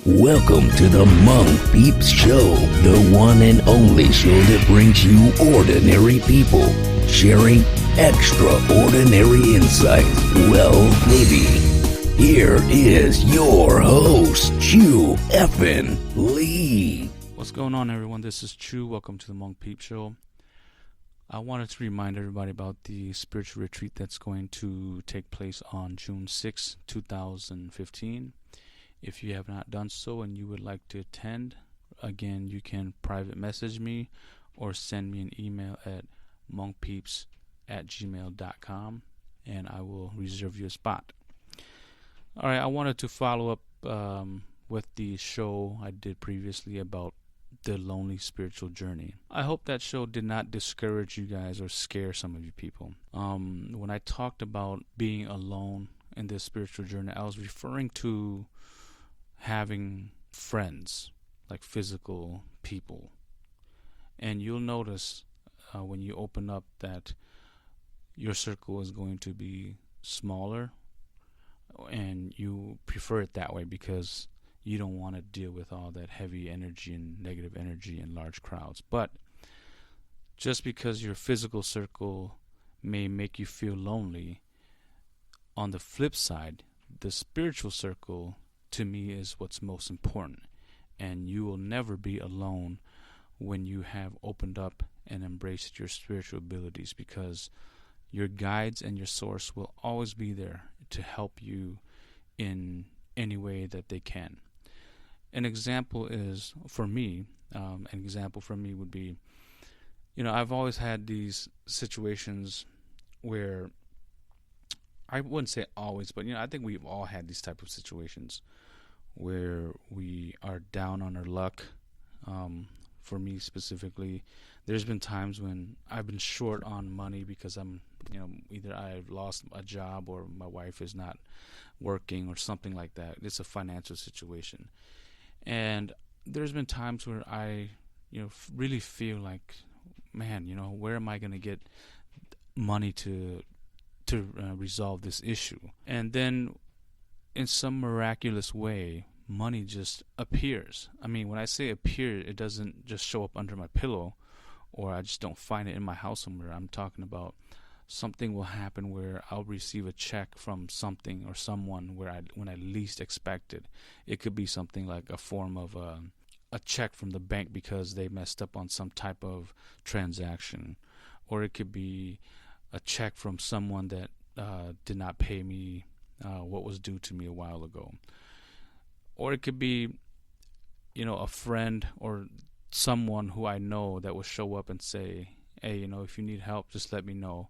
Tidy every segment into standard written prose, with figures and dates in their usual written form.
Welcome to the Hmong Peeps Show, the one and only show that brings you ordinary people sharing extraordinary insights. Well, maybe. Here is your host, Chew Effin Lee. What's going on, everyone? This is Chew. Welcome to the Hmong Peeps Show. I wanted to remind everybody about the spiritual retreat that's going to take place on June 6, 2015. If you have not done so and you would like to attend, again, you can private message me or send me an email at hmongpeeps@gmail.com and I will reserve you a spot. All right, I wanted to follow up with the show I did previously about the lonely spiritual journey. I hope that show did not discourage you guys or scare some of you people. When I talked about being alone in this spiritual journey, I was referring to having friends, like physical people. And you'll notice when you open up that your circle is going to be smaller, and you prefer it that way because you don't want to deal with all that heavy energy and negative energy in large crowds. But just because your physical circle may make you feel lonely, on the flip side, the spiritual circle to me is what's most important, and you will never be alone when you have opened up and embraced your spiritual abilities, because your guides and your source will always be there to help you in any way that they can. An example is, for me, would be, I've always had these situations where, I wouldn't say always, but I think we've all had these type of situations where we are down on our luck. For me specifically, there's been times when I've been short on money because either I've lost a job or my wife is not working or something like that. It's a financial situation. And there's been times where I, really feel like, man, where am I going to get money to resolve this issue? And then in some miraculous way, money just appears. I mean, when I say appear, it doesn't just show up under my pillow or I just don't find it in my house somewhere. I'm talking about something will happen where I'll receive a check from something or someone when I least expect it. It could be something like a form of a check from the bank because they messed up on some type of transaction, or it could be a check from someone that did not pay me what was due to me a while ago. Or it could be, a friend or someone who I know that will show up and say, hey, if you need help, just let me know,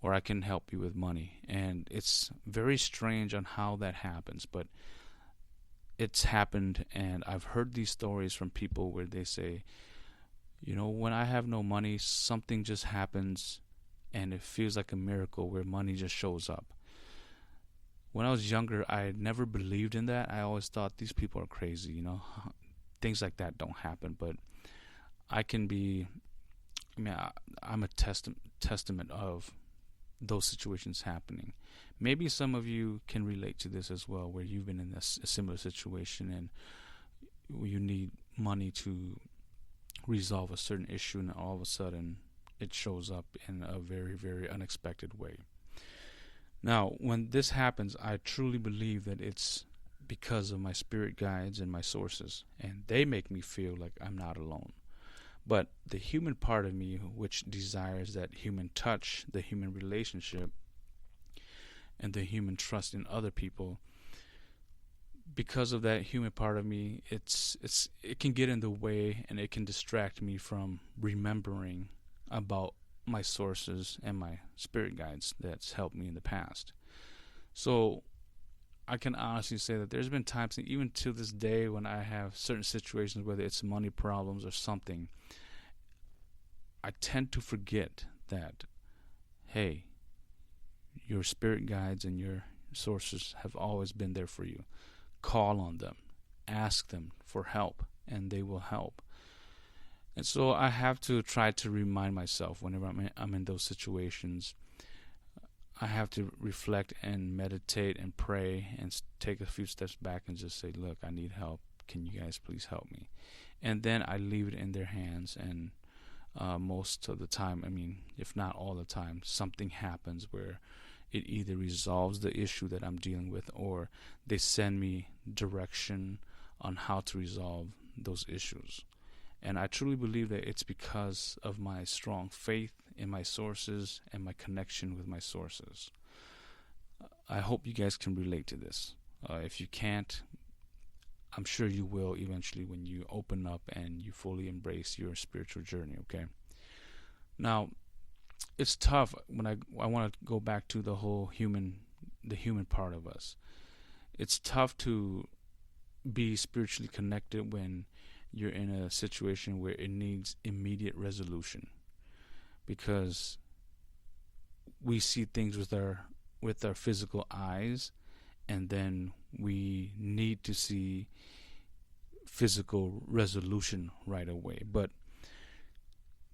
or I can help you with money. And it's very strange on how that happens, but it's happened, and I've heard these stories from people where they say, when I have no money, something just happens, and it feels like a miracle where money just shows up. When I was younger, I never believed in that. I always thought these people are crazy, things like that don't happen. But I'm a testament of those situations happening. Maybe some of you can relate to this as well, where you've been in a similar situation and you need money to resolve a certain issue, and all of a sudden it shows up in a very, very unexpected way. Now, when this happens, I truly believe that it's because of my spirit guides and my sources, and they make me feel like I'm not alone. But the human part of me, which desires that human touch, the human relationship, and the human trust in other people, because of that human part of me, it can get in the way, and it can distract me from remembering about my sources and my spirit guides that's helped me in the past. So I can honestly say that there's been times, even to this day, when I have certain situations, whether it's money problems or something, I tend to forget that, hey, your spirit guides and your sources have always been there for you. Call on them, ask them for help, and they will help. And so I have to try to remind myself whenever I'm in those situations. I have to reflect and meditate and pray and take a few steps back and just say, look, I need help. can you guys please help me? And then I leave it in their hands, and most of the time, I mean, if not all the time, something happens where it either resolves the issue that I'm dealing with, or they send me direction on how to resolve those issues. And I truly believe that it's because of my strong faith in my sources and my connection with my sources. I hope you guys can relate to this. If you can't, I'm sure you will eventually when you open up and you fully embrace your spiritual journey, okay? Now, it's tough when I want to go back to the human part of us. It's tough to be spiritually connected when you're in a situation where it needs immediate resolution, because we see things with our physical eyes, and then we need to see physical resolution right away. But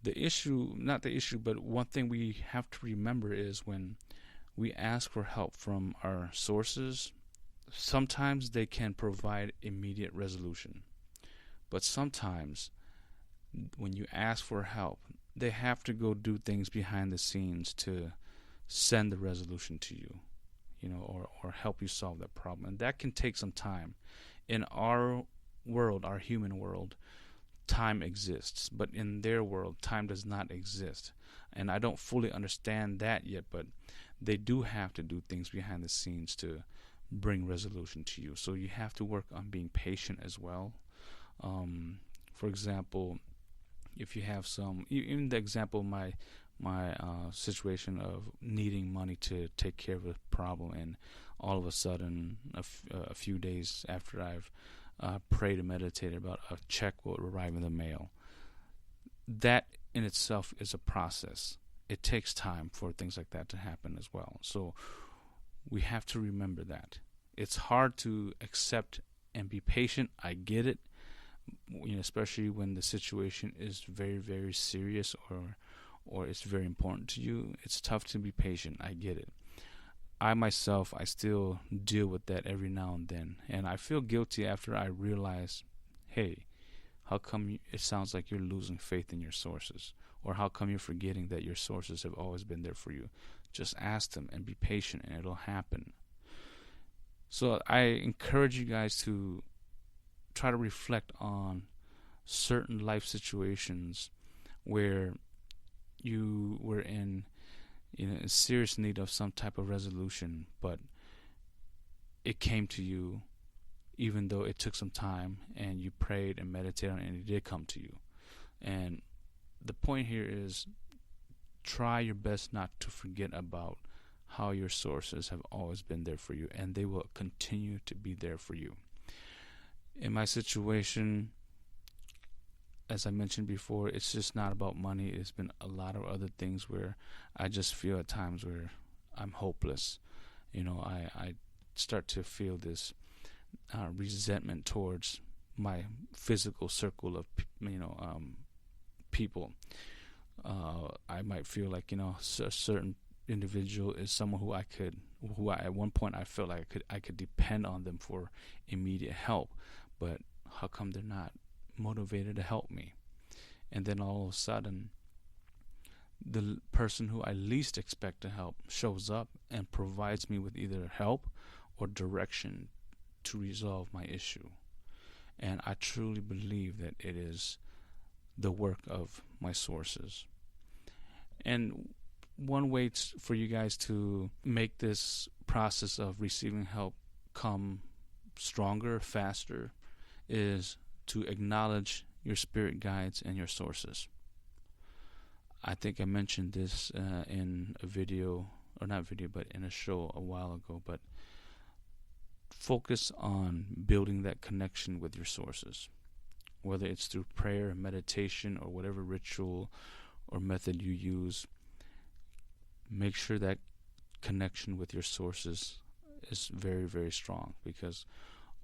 but one thing we have to remember is when we ask for help from our sources, sometimes they can provide immediate resolution. But sometimes when you ask for help, they have to go do things behind the scenes to send the resolution to you, or help you solve that problem. And that can take some time. In our world, our human world, time exists, but in their world, time does not exist. And I don't fully understand that yet, but they do have to do things behind the scenes to bring resolution to you. So you have to work on being patient as well. For example, if you have even the example of my situation of needing money to take care of a problem, and all of a sudden, a few days after I've prayed and meditated about, a check will arrive in the mail. That in itself is a process. It takes time for things like that to happen as well. So we have to remember that. It's hard to accept and be patient. I get it. Especially when the situation is very, very serious, or it's very important to you. It's tough to be patient. I get it. I myself, I still deal with that every now and then, and I feel guilty after I realize, hey, how come it sounds like you're losing faith in your sources, or how come you're forgetting that your sources have always been there for you? Just ask them and be patient, and it'll happen. So I encourage you guys to try to reflect on certain life situations where you were in serious need of some type of resolution, but it came to you even though it took some time, and you prayed and meditated on it, and it did come to you. And the point here is, try your best not to forget about how your sources have always been there for you, and they will continue to be there for you. In my situation, as I mentioned before, it's just not about money. It's been a lot of other things where I just feel at times where I'm hopeless. I start to feel this resentment towards my physical circle of people. I might feel like a certain individual is someone who at one point I felt like I could depend on them for immediate help, but how come they're not motivated to help me? And then all of a sudden, the person who I least expect to help shows up and provides me with either help or direction to resolve my issue. And I truly believe that it is the work of my sources. And one way for you guys to make this process of receiving help come stronger, faster, is to acknowledge your spirit guides and your sources. I think I mentioned this in a video, or not video, but in a show a while ago, but focus on building that connection with your sources, whether it's through prayer, meditation, or whatever ritual or method you use. Make sure that connection with your sources is very, very strong, because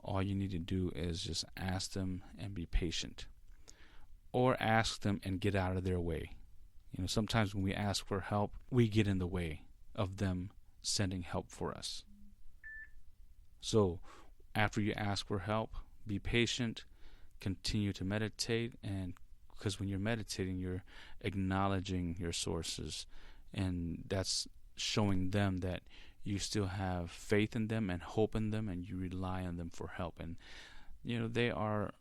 all you need to do is just ask them and be patient, or ask them and get out of their way. Sometimes when we ask for help, we get in the way of them sending help for us. So after you ask for help, be patient, continue to meditate, and because when you're meditating, you're acknowledging your sources, and that's showing them that you still have faith in them and hope in them, and you rely on them for help. And they are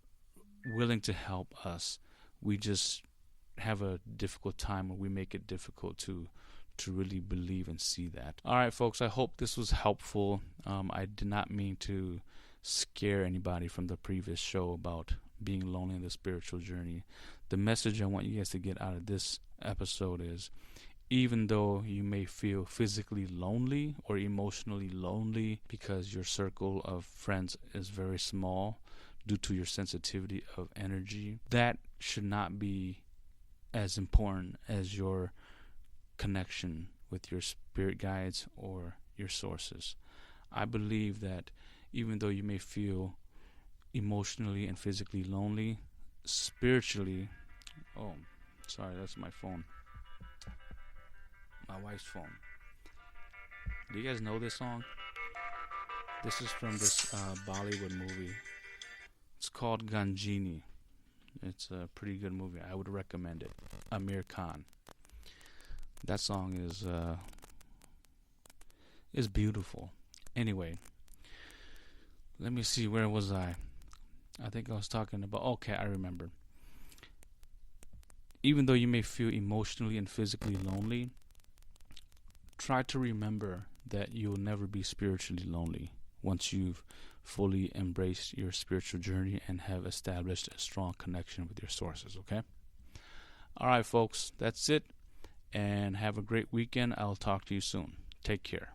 willing to help us. We just have a difficult time, or we make it difficult to really believe and see that. All right, folks, I hope this was helpful. I did not mean to scare anybody from the previous show about being lonely in the spiritual journey. The message I want you guys to get out of this episode is, even though you may feel physically lonely or emotionally lonely because your circle of friends is very small due to your sensitivity of energy, that should not be as important as your connection with your spirit guides or your sources. I believe that even though you may feel emotionally and physically lonely, spiritually, oh, sorry, that's my phone. My wife's phone. Do you guys know this song? This is from this Bollywood movie. It's called Ganjini. It's a pretty good movie. I would recommend it. Amir Khan. That song is beautiful. Anyway, let me see, where was I? I think I was talking about, okay, I remember. Even though you may feel emotionally and physically lonely, try to remember that you'll never be spiritually lonely once you've fully embraced your spiritual journey and have established a strong connection with your sources, okay? All right, folks, that's it. And have a great weekend. I'll talk to you soon. Take care.